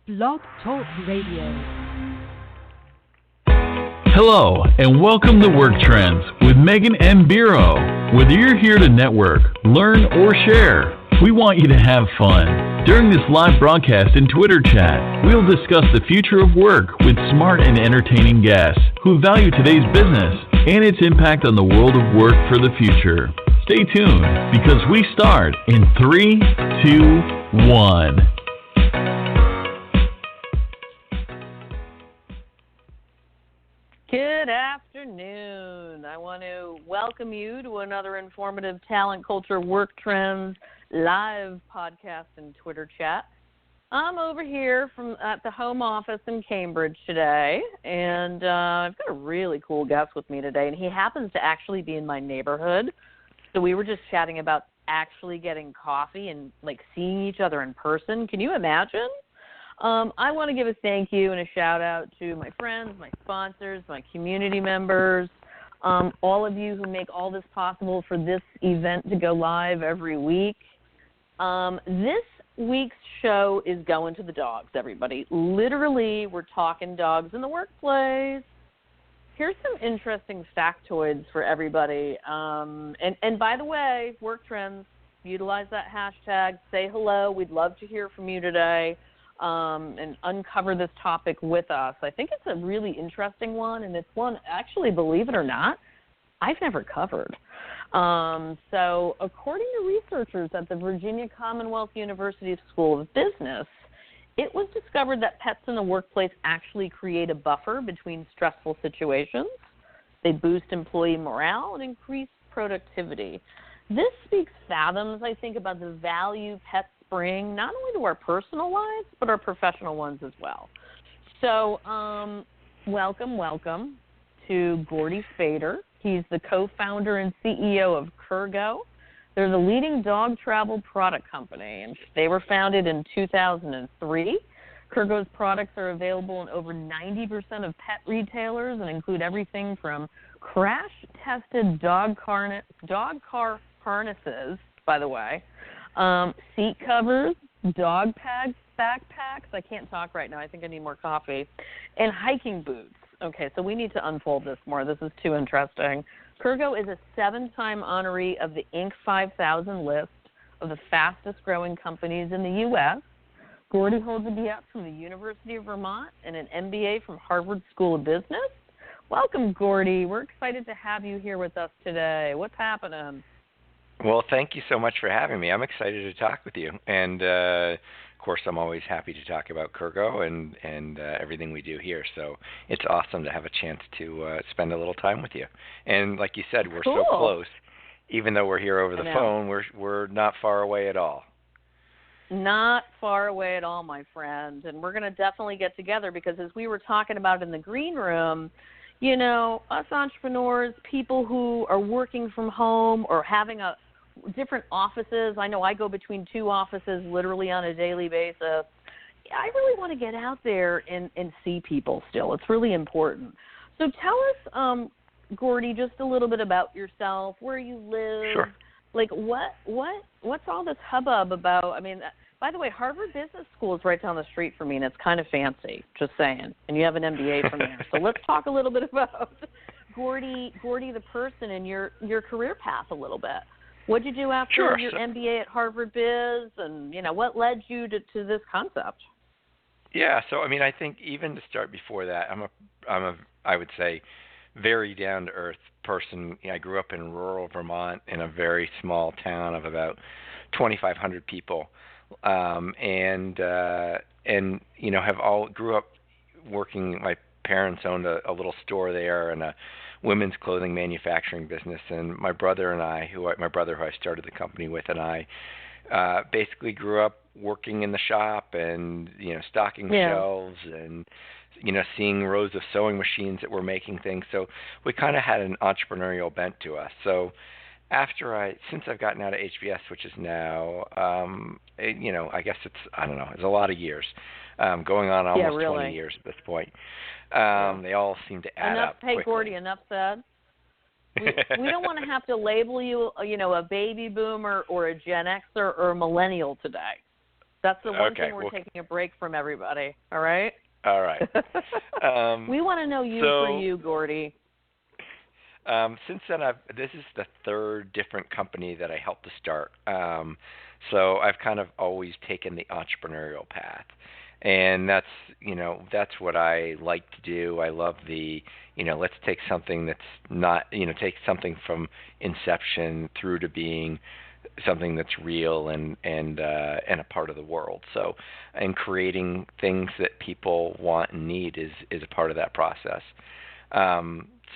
Blog Talk Radio. Hello, and welcome to Work Trends with Meghan M. Biro. Whether you're here to network, learn, or share, we want you to have fun. During this live broadcast and Twitter chat, we'll discuss the future of work with smart and entertaining guests who value today's business and its impact on the world of work for the future. Stay tuned, because we start in 3, 2, 1. Good afternoon. I want to welcome you to another informative Talent Culture Work Trends live podcast and Twitter chat. I'm over here at the home office in Cambridge today, and I've got a really cool guest with me today, and he happens to actually be in my neighborhood. So we were just chatting about actually getting coffee and, seeing each other in person. Can you imagine? I want to give a thank you and a shout-out to my friends, my sponsors, my community members, all of you who make all this possible for this event to go live every week. This week's show is going to the dogs, everybody. Literally, we're talking dogs in the workplace. Here's some interesting factoids for everybody. And by the way, Work Trends, utilize that hashtag. Say hello. We'd love to hear from you today. And uncover this topic with us. I think it's a really interesting one, and it's one, actually, believe it or not, I've never covered. So according to researchers at the Virginia Commonwealth University School of Business, it was discovered that pets in the workplace actually create a buffer between stressful situations. They boost employee morale and increase productivity. This speaks fathoms, I think, about the value pets bring not only to our personal lives, but our professional ones as well. So welcome to Gordie Spater. He's the co-founder and CEO of Kurgo. They're the leading dog travel product company, and they were founded in 2003. Kurgo's products are available in over 90% of pet retailers and include everything from crash-tested dog car harnesses, by the way, seat covers, dog backpacks. I can't talk right now. I think I need more coffee. And hiking boots. Okay, so we need to unfold this more. This is too interesting. Kurgo is a 7-time honoree of the Inc. 5000 list of the fastest-growing companies in the U.S. Gordie holds a BS from the University of Vermont and an MBA from Harvard School of Business. Welcome, Gordie. We're excited to have you here with us today. What's happening? Well, thank you so much for having me. I'm excited to talk with you. And, of course, I'm always happy to talk about Kurgo and everything we do here. So it's awesome to have a chance to spend a little time with you. And like you said, we're so close. Even though we're here over the phone, we're not far away at all. Not far away at all, my friend. And we're going to definitely get together because as we were talking about in the green room, you know, us entrepreneurs, people who are working from home or having different offices. I know I go between 2 offices literally on a daily basis. I really want to get out there and see people still. It's really important. So tell us, Gordie, just a little bit about yourself, where you live. Sure. What's all this hubbub about? I mean, by the way, Harvard Business School is right down the street from me, and it's kind of fancy, just saying. And you have an MBA from there. So let's talk a little bit about Gordie the person and your career path a little bit. What did you do after your MBA at Harvard Biz, and what led you to this concept? Yeah, so I mean, I think even to start before that, I would say, very down to earth person. I grew up in rural Vermont in a very small town of about 2,500 people, and grew up working. My parents owned a little store there and a women's clothing manufacturing business, and my brother who I started the company with, and I basically grew up working in the shop and stocking shelves and seeing rows of sewing machines that were making things. So we kind of had an entrepreneurial bent to us. So since I've gotten out of HBS, which is now I guess it's a lot of years, going on almost 20 years at this point. They all seem to add up quickly. Hey, Gordie, enough said. We don't want to have to label you, a baby boomer or a Gen Xer or a millennial today. That's the one Okay, thing we're taking a break from everybody. All right. All right. We want to know you for you, Gordie. Since then, this is the third different company that I helped to start. So I've kind of always taken the entrepreneurial path, and that's what I like to do. I love let's take something that's not, take something from inception through to being something that's real and a part of the world. So, and creating things that people want and need is a part of that process.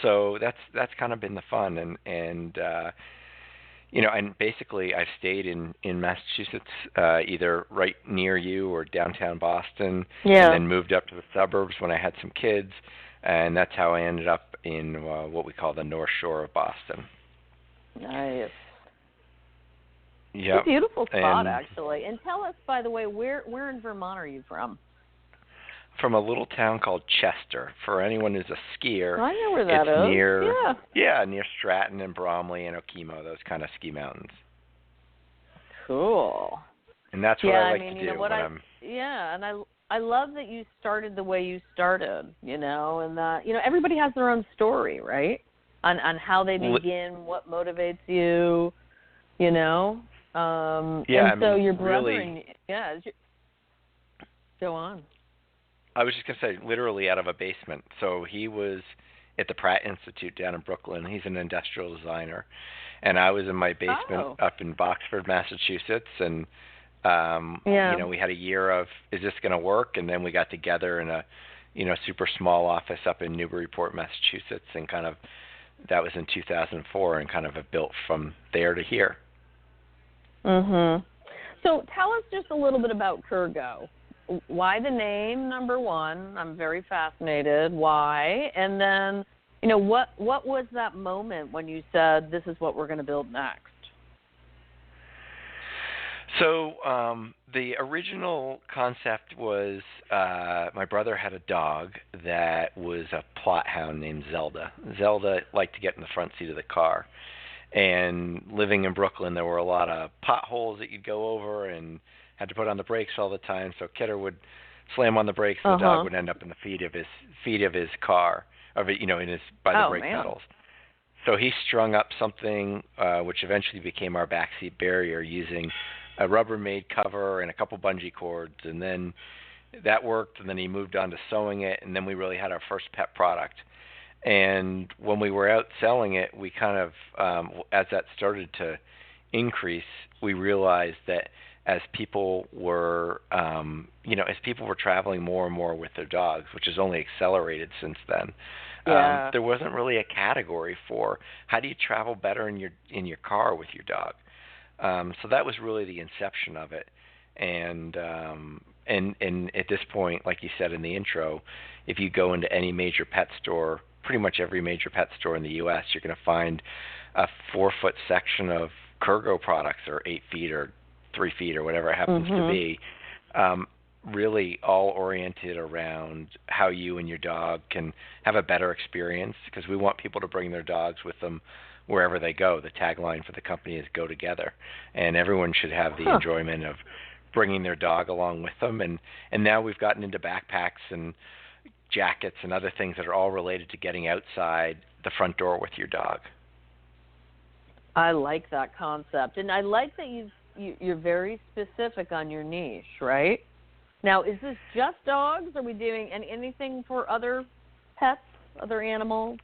So that's kind of been the fun, and basically I've stayed in Massachusetts, either right near you or downtown Boston, and then moved up to the suburbs when I had some kids, and that's how I ended up in what we call the North Shore of Boston. Nice. Yeah. It's a beautiful spot, actually. And tell us, by the way, where in Vermont are you from? From a little town called Chester. For anyone who's a skier, I know where that is. Near Stratton and Bromley and Okemo, those kind of ski mountains. Cool. And that's what I like to do. And I love that you started the way you started, and that everybody has their own story, right? On how they begin, what motivates you, and so your brother, go on. I was just going to say, literally out of a basement. So he was at the Pratt Institute down in Brooklyn. He's an industrial designer. And I was in my basement up in Boxford, Massachusetts. And, we had a year of, is this going to work? And then we got together in a, super small office up in Newburyport, Massachusetts. And kind of, that was in 2004, and kind of have built from there to here. Mm-hmm. So tell us just a little bit about Kurgo. Why the name, number one? I'm very fascinated. Why? And then, what was that moment when you said, this is what we're going to build next? So the original concept was my brother had a dog that was a plot hound named Zelda. Zelda liked to get in the front seat of the car. And living in Brooklyn, there were a lot of potholes that you'd go over and had to put on the brakes all the time. So Kidder would slam on the brakes, and the dog would end up in the feet of his car, by the brake pedals. So he strung up something which eventually became our backseat barrier, using a Rubbermaid cover and a couple bungee cords, and then that worked. And then he moved on to sewing it, and then we really had our first pet product. And when we were out selling it, we kind of, as that started to increase, we realized that as people were, traveling more and more with their dogs, which has only accelerated since then, there wasn't really a category for how do you travel better in your car with your dog. So that was really the inception of it. And at this point, like you said in the intro, if you go into any major pet store, pretty much every major pet store in the U.S., you're going to find a 4-foot section of Kurgo products, or 8 feet or 3 feet or whatever it happens to be, really all oriented around how you and your dog can have a better experience, because we want people to bring their dogs with them wherever they go. The tagline for the company is "Go Together," and everyone should have the enjoyment of bringing their dog along with them. And now we've gotten into backpacks and jackets and other things that are all related to getting outside the front door with your dog. I like that concept, and I like that you're very specific on your niche, right? Now, is this just dogs? Are we doing anything for other pets, other animals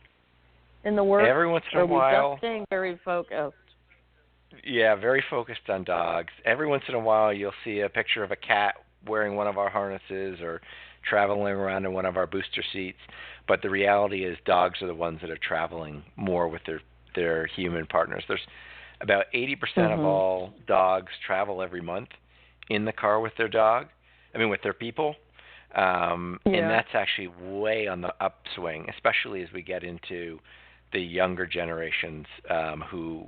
in the works? Every once in a while. Are we just staying very focused? Yeah, very focused on dogs. Every once in a while, you'll see a picture of a cat wearing one of our harnesses or traveling around in one of our booster seats. But the reality is dogs are the ones that are traveling more with their human partners. There's about 80% of all dogs travel every month in the car with their with their people. And that's actually way on the upswing, especially as we get into the younger generations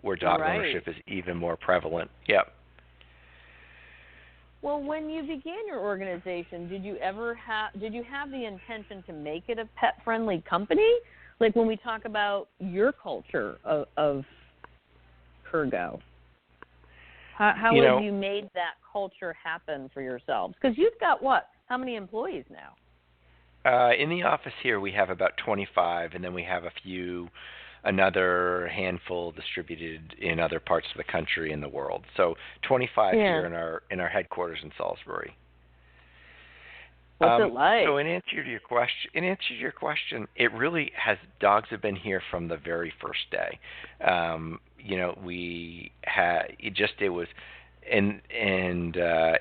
where dog ownership is even more prevalent. Yep. Well, when you began your organization, did you have the intention to make it a pet-friendly company? Like when we talk about your culture of Kurgo. How have you made that culture happen for yourselves? Because you've got how many employees now? In the office here, we have about 25, and then we have another handful distributed in other parts of the country and the world. So 25 here in our headquarters in Salisbury. What's it like? So in answer to your question, it really has. Dogs have been here from the very first day.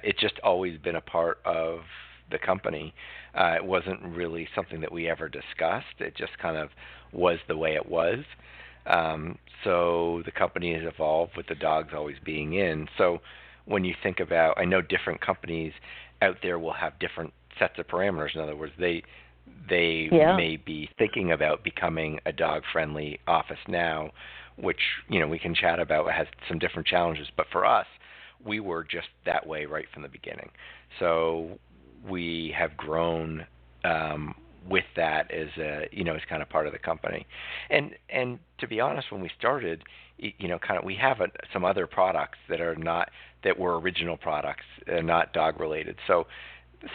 It's just always been a part of the company. It wasn't really something that we ever discussed. It just kind of was the way it was. So the company has evolved with the dogs always being in. So when you think about, I know different companies out there will have different sets of parameters. In other words, they may be thinking about becoming a dog-friendly office now, which we can chat about. It has some different challenges, but for us, we were just that way right from the beginning. So we have grown with that as as kind of part of the company. And to be honest, when we started, we have some other products that were original products, not dog related. So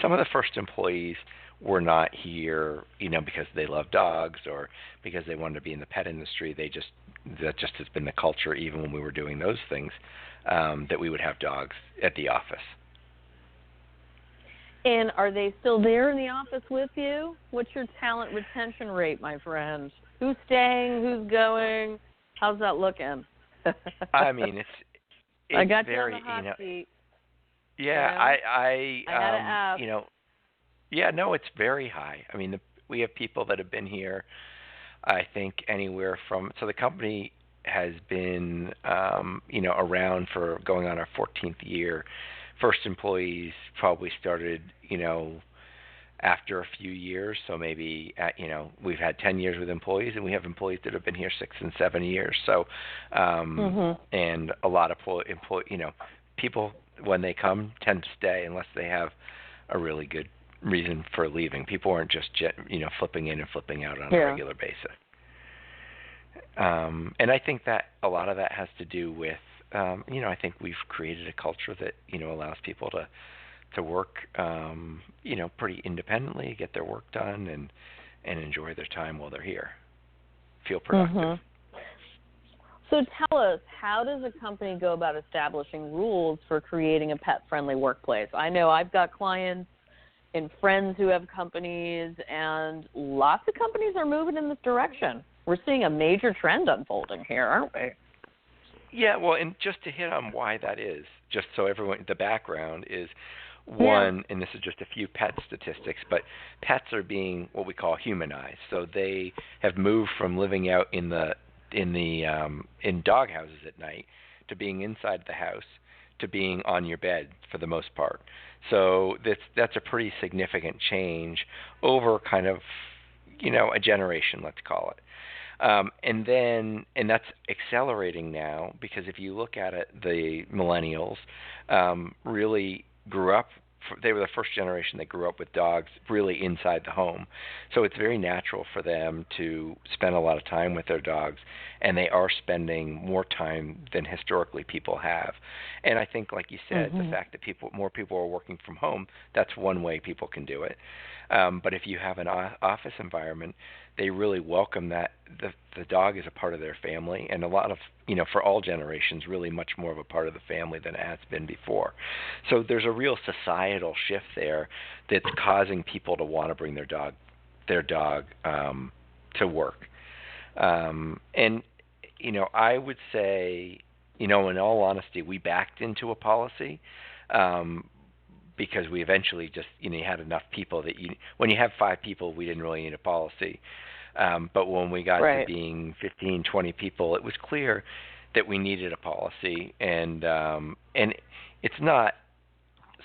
some of the first employees were not here, because they love dogs or because they wanted to be in the pet industry. That just has been the culture, even when we were doing those things, that we would have dogs at the office. And are they still there in the office with you? What's your talent retention rate, my friend? Who's staying? Who's going? How's that looking? I mean, it's I got very, you on the hot seat. Yeah, I had to ask. It's very high. I mean, we have people that have been here, I think, anywhere from. So the company has been, around for going on our 14th year. First employees probably started, after a few years. So maybe, we've had 10 years with employees, and we have employees that have been here 6 and 7 years. So, and a lot of people when they come tend to stay unless they have a really good reason for leaving. People aren't just flipping in and flipping out on a regular basis. And I think that a lot of that has to do with I think we've created a culture that allows people to work pretty independently, get their work done, and enjoy their time while they're here, feel productive. So tell us, how does a company go about establishing rules for creating a pet-friendly workplace? I know I've got clients and friends who have companies, and lots of companies are moving in this direction. We're seeing a major trend unfolding here, aren't we? Yeah, well, and just to hit on why that is, just so everyone, the background is one, and this is just a few pet statistics, but pets are being what we call humanized. So they have moved from living out in dog houses at night to being inside the house to being on your bed for the most part. So that's a pretty significant change over kind of a generation, let's call it. And that's accelerating now, because if you look at it, the millennials really grew up. They were the first generation that grew up with dogs really inside the home. So it's very natural for them to spend a lot of time with their dogs, and they are spending more time than historically people have. And I think, like you said, the fact that more people are working from home, that's one way people can do it. But if you have an office environment, they really welcome that the dog is a part of their family, and a lot of, for all generations, really much more of a part of the family than it has been before. So there's a real societal shift there that's causing people to want to bring their dog to work. And I would say, in all honesty, we backed into a policy. Because we eventually just, you had enough people that when you have 5 people, we didn't really need a policy. But when we got to being 15, 20 people, it was clear that we needed a policy. And it's not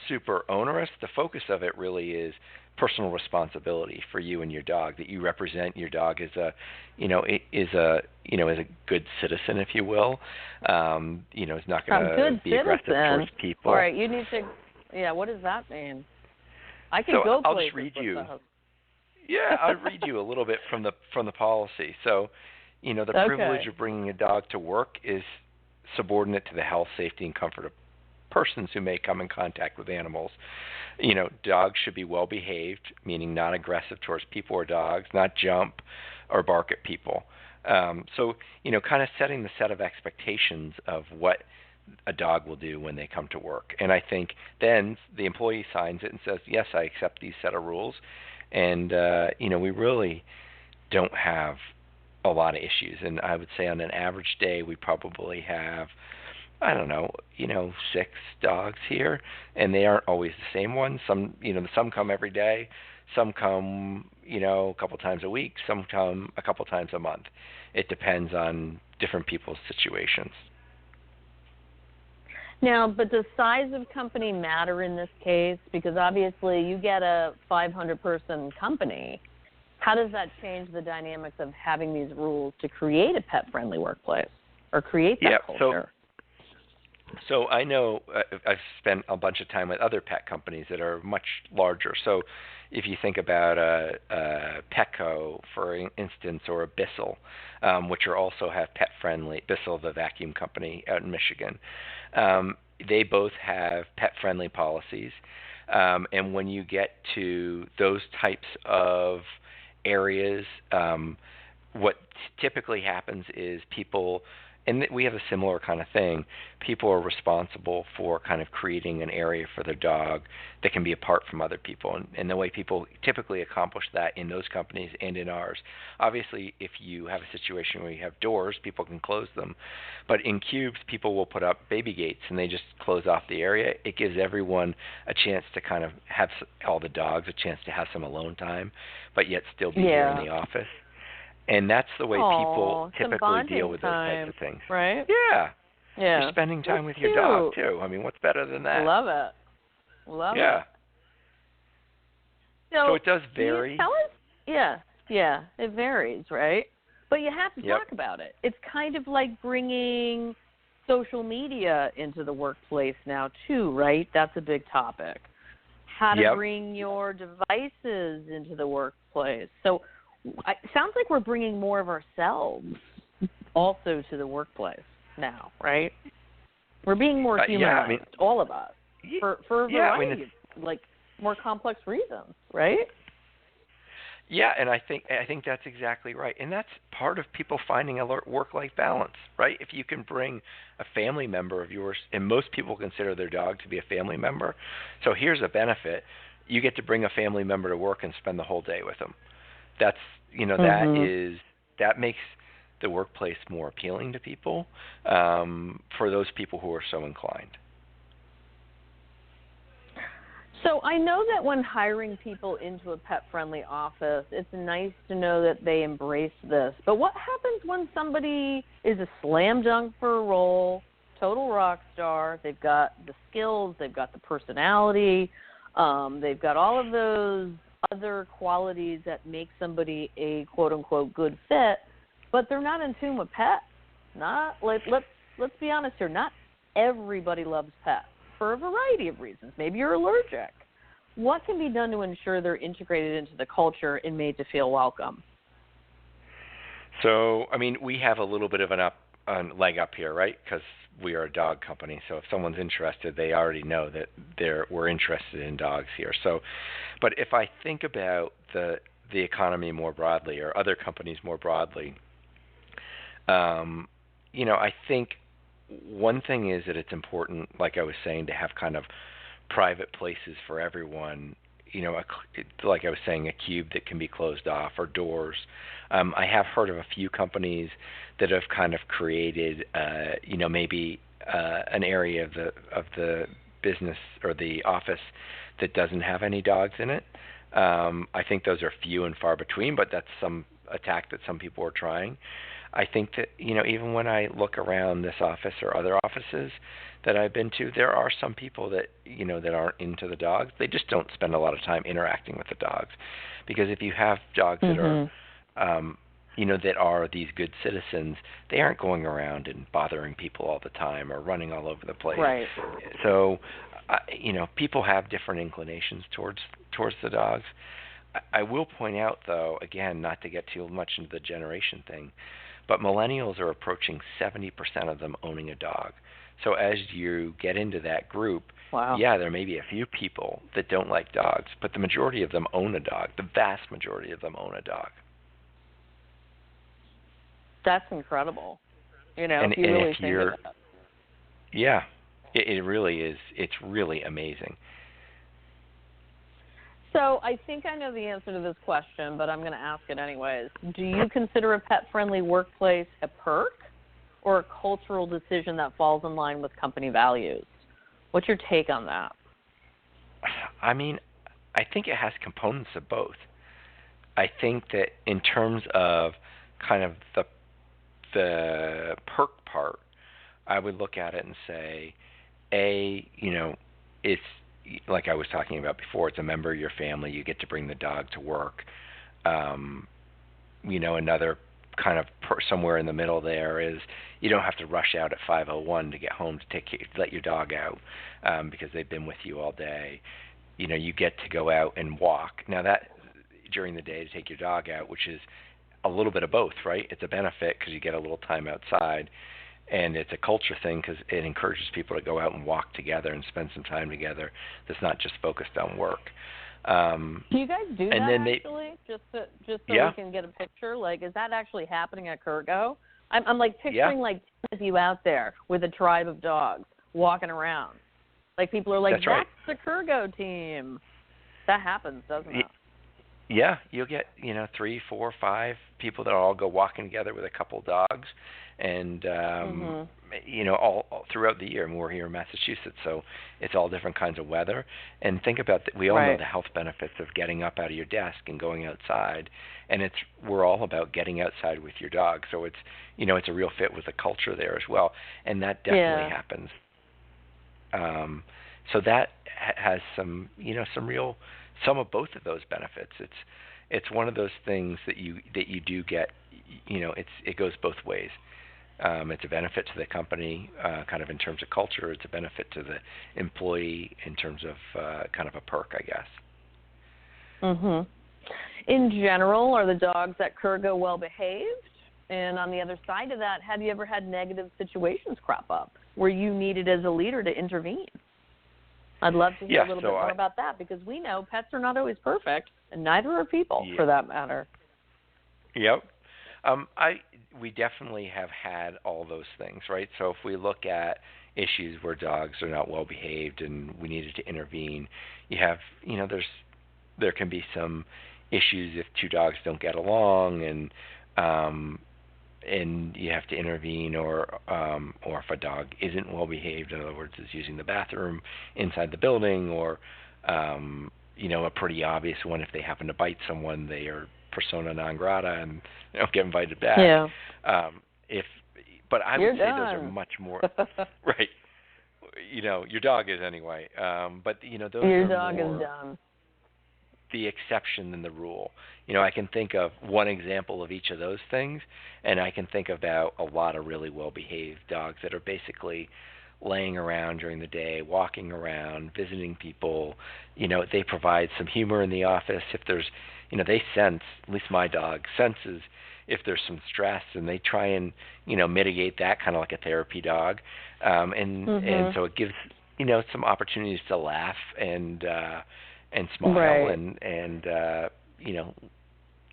super onerous. The focus of it really is personal responsibility for you and your dog, that you represent your dog as a good citizen, if you will. It's not going to be aggressive towards people. All right, you need to. Yeah, what does that mean? I can go I'll places just read with you. those. Yeah, I'll read you a little bit from the policy. So, the privilege of bringing a dog to work is subordinate to the health, safety, and comfort persons who may come in contact with animals. Dogs should be well behaved, meaning not aggressive towards people or dogs, not jump or bark at people. So, kind of setting the set of expectations of what a dog will do when they come to work. And I think then the employee signs it and says, yes, I accept these set of rules. And, we really don't have a lot of issues. And I would say on an average day, we probably have, 6 dogs here, and they aren't always the same ones. Some come every day, some come, a couple times a week, some come a couple times a month. It depends on different people's situations. Now, but does size of company matter in this case? Because obviously you get a 500-person company. How does that change the dynamics of having these rules to create a pet-friendly workplace or create that culture? So I know I've spent a bunch of time with other pet companies that are much larger. So if you think about a Petco, for instance, or a Bissell, which also have pet-friendly, Bissell, the vacuum company out in Michigan, they both have pet-friendly policies. And when you get to those types of areas, what typically happens is people, and we have a similar kind of thing, people are responsible for kind of creating an area for their dog that can be apart from other people. And the way people typically accomplish that in those companies and in ours, obviously if you have a situation where you have doors, people can close them. But in cubes, people will put up baby gates and they just close off the area. It gives everyone a chance to kind of have all the dogs a chance to have some alone time, but yet still be here in the office. And that's the way people typically deal with those types of things. Right? Yeah. Yeah. You're spending time with your dog, too. I mean, what's better than that? Love it. Love it. So it does vary. Tell us, yeah, it varies, right? But you have to talk about it. It's kind of like bringing social media into the workplace now, too, right? That's a big topic. How to bring your devices into the workplace. So it sounds like we're bringing more of ourselves also to the workplace now, right? We're being more humanized, all of us, for a variety of, like, more complex reasons, right? Yeah, and I think that's exactly right. And that's part of people finding a work-life balance, right? If you can bring a family member of yours, and most people consider their dog to be a family member, so here's a benefit. You get to bring a family member to work and spend the whole day with them. That's, that makes the workplace more appealing to people, for those people who are so inclined. So I know that when hiring people into a pet-friendly office, it's nice to know that they embrace this. But what happens when somebody is a slam dunk for a role, total rock star, they've got the skills, they've got the personality, they've got all of those other qualities that make somebody a quote-unquote good fit, but they're not in tune with pets. Let's be honest here. Not everybody loves pets for a variety of reasons. Maybe you're allergic. What can be done to ensure they're integrated into the culture and made to feel welcome? So, I mean, we have a little bit of a leg up here, right? Because we are a dog company. So if someone's interested, they already know that we're interested in dogs here. So, but if I think about the economy more broadly, or other companies more broadly, I think one thing is that it's important, like I was saying, to have kind of private places for everyone. Like I was saying, a cube that can be closed off, or doors. I have heard of a few companies that have kind of created, maybe an area of the business or the office that doesn't have any dogs in it. I think those are few and far between, but that's a tack that some people are trying. I think that, even when I look around this office or other offices that I've been to, there are some people that, that aren't into the dogs. They just don't spend a lot of time interacting with the dogs. Because if you have dogs that are, that are these good citizens, they aren't going around and bothering people all the time or running all over the place. Right. So, people have different inclinations towards the dogs. I will point out, though, again, not to get too much into the generation thing, but millennials are approaching 70% of them owning a dog. So as you get into that group, Wow. yeah, there may be a few people that don't like dogs, but the majority of them own a dog. The vast majority of them own a dog. That's incredible. You know, And if you really if think you're, of it. yeah, it really is. It's really amazing. So I think I know the answer to this question, but I'm going to ask it anyways. Do you consider a pet-friendly workplace a perk or a cultural decision that falls in line with company values? What's your take on that? I mean, I think it has components of both. I think that in terms of kind of the perk part, I would look at it and say, it's like I was talking about before, it's a member of your family. You get to bring the dog to work. Another kind of somewhere in the middle there is you don't have to rush out at 5:01 to get home to let your dog out because they've been with you all day. You get to go out and walk. Now that during the day to take your dog out, which is a little bit of both, right? It's a benefit because you get a little time outside, and it's a culture thing because it encourages people to go out and walk together and spend some time together that's not just focused on work. Do you guys do that actually? Just so yeah. we can get a picture? Like, is that actually happening at Kurgo? I'm like picturing like 10 of you out there with a tribe of dogs walking around. Like people are like, that's the Kurgo team. That happens, doesn't it? Yeah, you'll get 3, 4, 5 people that all go walking together with a couple dogs, and all throughout the year. And we're here in Massachusetts, so it's all different kinds of weather. And think about that. We all know the health benefits of getting up out of your desk and going outside, and we're all about getting outside with your dog. So it's it's a real fit with the culture there as well, and that definitely happens. So that has some some of both of those benefits. It's one of those things that you do get. It goes both ways. It's a benefit to the company, kind of in terms of culture. It's a benefit to the employee in terms of kind of a perk, I guess. Mhm. In general, are the dogs at Kurgo well behaved? And on the other side of that, have you ever had negative situations crop up where you needed as a leader to intervene? I'd love to hear a little bit more about that, because we know pets are not always perfect, and neither are people, for that matter. Yep. We definitely have had all those things, right? So if we look at issues where dogs are not well behaved and we needed to intervene, you have, there can be some issues if two dogs don't get along, and you have to intervene, or if a dog isn't well behaved, in other words, is using the bathroom inside the building, or a pretty obvious one, if they happen to bite someone, they are persona non grata and get invited back. Yeah. But I would say done. those are much more right. Your dog is anyway. But those your are dog more is done. The exception than the rule. I can think of one example of each of those things, and I can think about a lot of really well-behaved dogs that are basically laying around during the day, walking around, visiting people. They provide some humor in the office. If there's, they sense, at least my dog senses, if there's some stress, and they try and, mitigate that, kind of like a therapy dog. And so it gives, some opportunities to laugh and smile and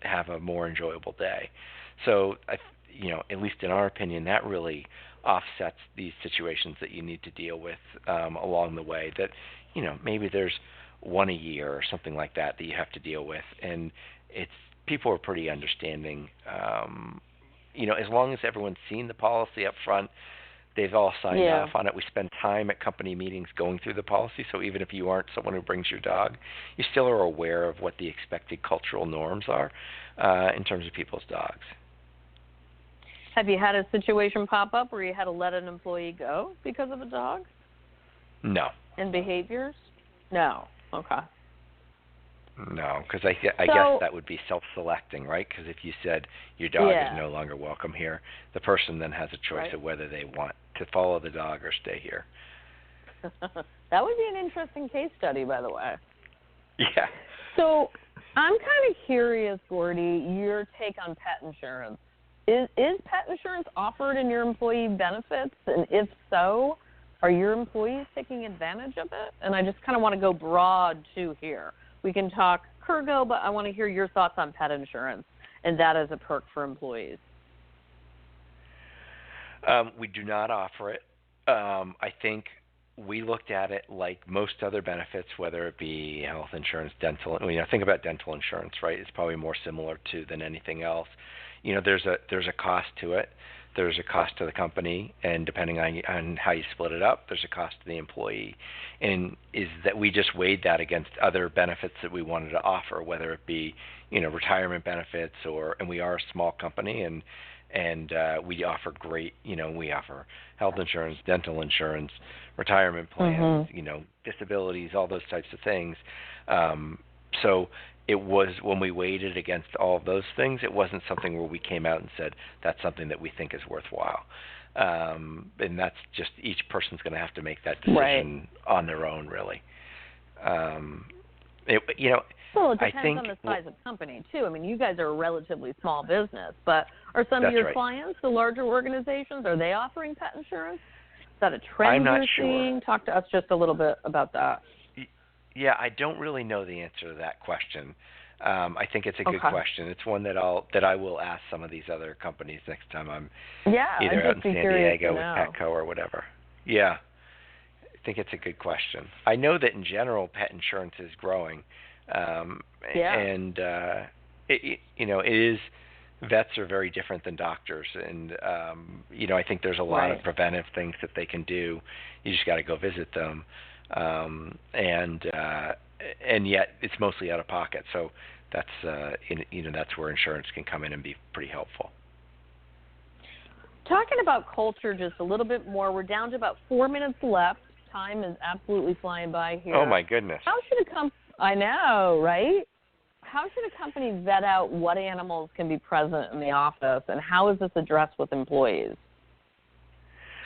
have a more enjoyable day. So, at least in our opinion, that really offsets these situations that you need to deal with along the way. That, maybe there's one a year or something like that you have to deal with, and people are pretty understanding. As long as everyone's seen the policy up front, they've all signed off on it. We spend time at company meetings going through the policy, so even if you aren't someone who brings your dog, you still are aware of what the expected cultural norms are in terms of people's dogs. Have you had a situation pop up where you had to let an employee go because of a dog? No. And behaviors? No. Okay. No, because I guess that would be self-selecting, right? Because if you said your dog is no longer welcome here, the person then has a choice of whether they want to follow the dog or stay here. That would be an interesting case study, by the way. Yeah. So I'm kind of curious, Gordie, your take on pet insurance. Is pet insurance offered in your employee benefits? And if so, Are your employees taking advantage of it? And I just kind of want to go broad, too, here. We can talk Kurgo, but I want to hear your thoughts on pet insurance and that as a perk for employees. We do not offer it. I think we looked at it like most other benefits, whether it be health insurance, dental. Think about dental insurance, right? It's probably more similar to than anything else. There's a cost to it. There's a cost to the company, and depending on how you split it up, there's a cost to the employee. And is that we just weighed that against other benefits that we wanted to offer, whether it be retirement benefits and we are a small company and we offer great, we offer health insurance, dental insurance, retirement plans, disabilities, all those types of things. So it was, when we weighed it against all of those things, it wasn't something where we came out and said, that's something that we think is worthwhile. And that's just, each person's going to have to make that decision on their own, really. Well, it depends on the size of company, too. I mean, you guys are a relatively small business, but are some of your clients, the larger organizations, are they offering pet insurance? Is that a trend you're seeing? Talk to us just a little bit about that. Yeah, I don't really know the answer to that question. I think it's a good question. It's one that I will ask some of these other companies next time I'm either out in San Diego with Petco or whatever. Yeah, I think it's a good question. I know that in general, pet insurance is growing. And it is, vets are very different than doctors, and I think there's a lot of preventive things that they can do. You just got to go visit them, and yet it's mostly out of pocket. So that's that's where insurance can come in and be pretty helpful. Talking about culture just a little bit more, we're down to about 4 minutes left. Time is absolutely flying by here. Oh my goodness! How should I know, right? How should a company vet out what animals can be present in the office, and how is this addressed with employees?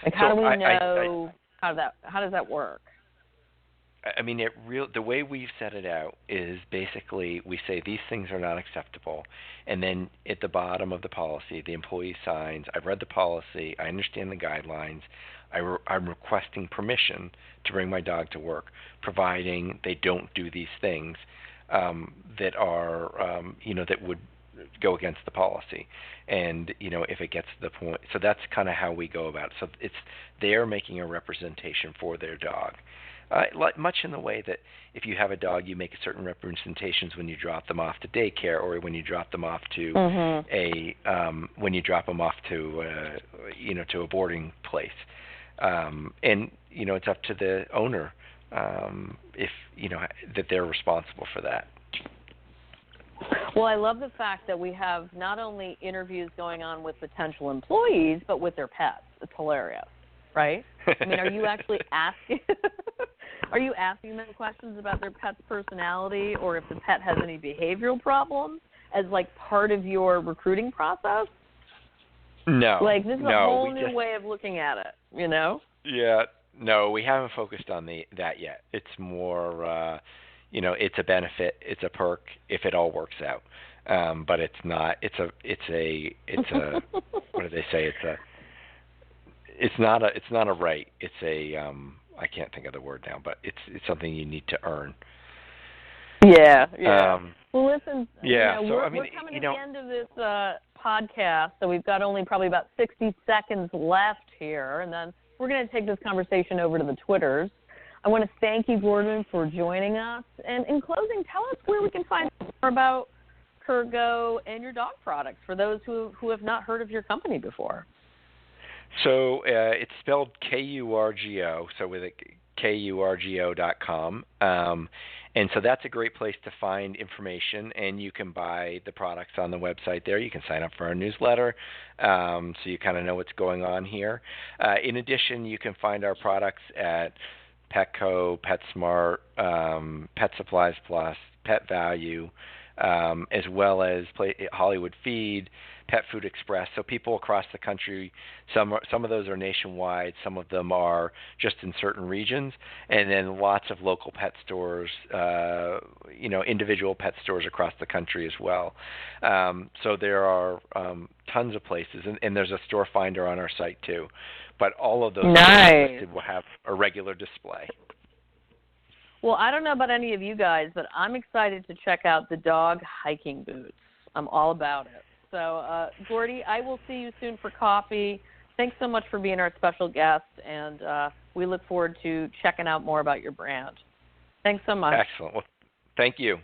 Like, how do we know how does that work? I mean, the way we've set it out is basically we say these things are not acceptable, and then at the bottom of the policy, the employee signs, I've read the policy, I understand the guidelines, I'm requesting permission to bring my dog to work, providing they don't do these things that are, that would go against the policy. And, if it gets to the point, so that's kind of how we go about it. So they're making a representation for their dog. Much in the way that if you have a dog, you make certain representations when you drop them off to daycare, or when you drop them off to when you drop them off to to a boarding place, and it's up to the owner if that they're responsible for that. Well, I love the fact that we have not only interviews going on with potential employees, but with their pets. It's hilarious, right? I mean, are you actually asking? Are you asking them questions about their pet's personality, or if the pet has any behavioral problems, as like part of your recruiting process? No. Like, this is a whole new way of looking at it, Yeah. No, we haven't focused on that yet. It's more, it's a benefit, it's a perk if it all works out. But it's not. It's a. What do they say? It's not a right. It's a. I can't think of the word now, but it's something you need to earn. Yeah. Well, listen. Yeah. We're coming to the end of this podcast, so we've got only probably about 60 seconds left here, and then we're going to take this conversation over to the Twitters. I want to thank you, Gordon, for joining us. And in closing, tell us where we can find more about Kurgo and your dog products for those who have not heard of your company before. So it's spelled Kurgo, so with Kurgo.com. And so that's a great place to find information, and you can buy the products on the website there. You can sign up for our newsletter, so you kind of know what's going on here. In addition, you can find our products at Petco, PetSmart, Pet Supplies Plus, Pet Value, as well as Hollywood Feed, Pet Food Express. So people across the country, some of those are nationwide, some of them are just in certain regions, and then lots of local pet stores, individual pet stores across the country as well. So there are tons of places, and there's a store finder on our site too. But all of those stores listed will have a regular display. Well, I don't know about any of you guys, but I'm excited to check out the dog hiking boots. I'm all about it. So, Gordie, I will see you soon for coffee. Thanks so much for being our special guest, and we look forward to checking out more about your brand. Thanks so much. Excellent. Well, thank you.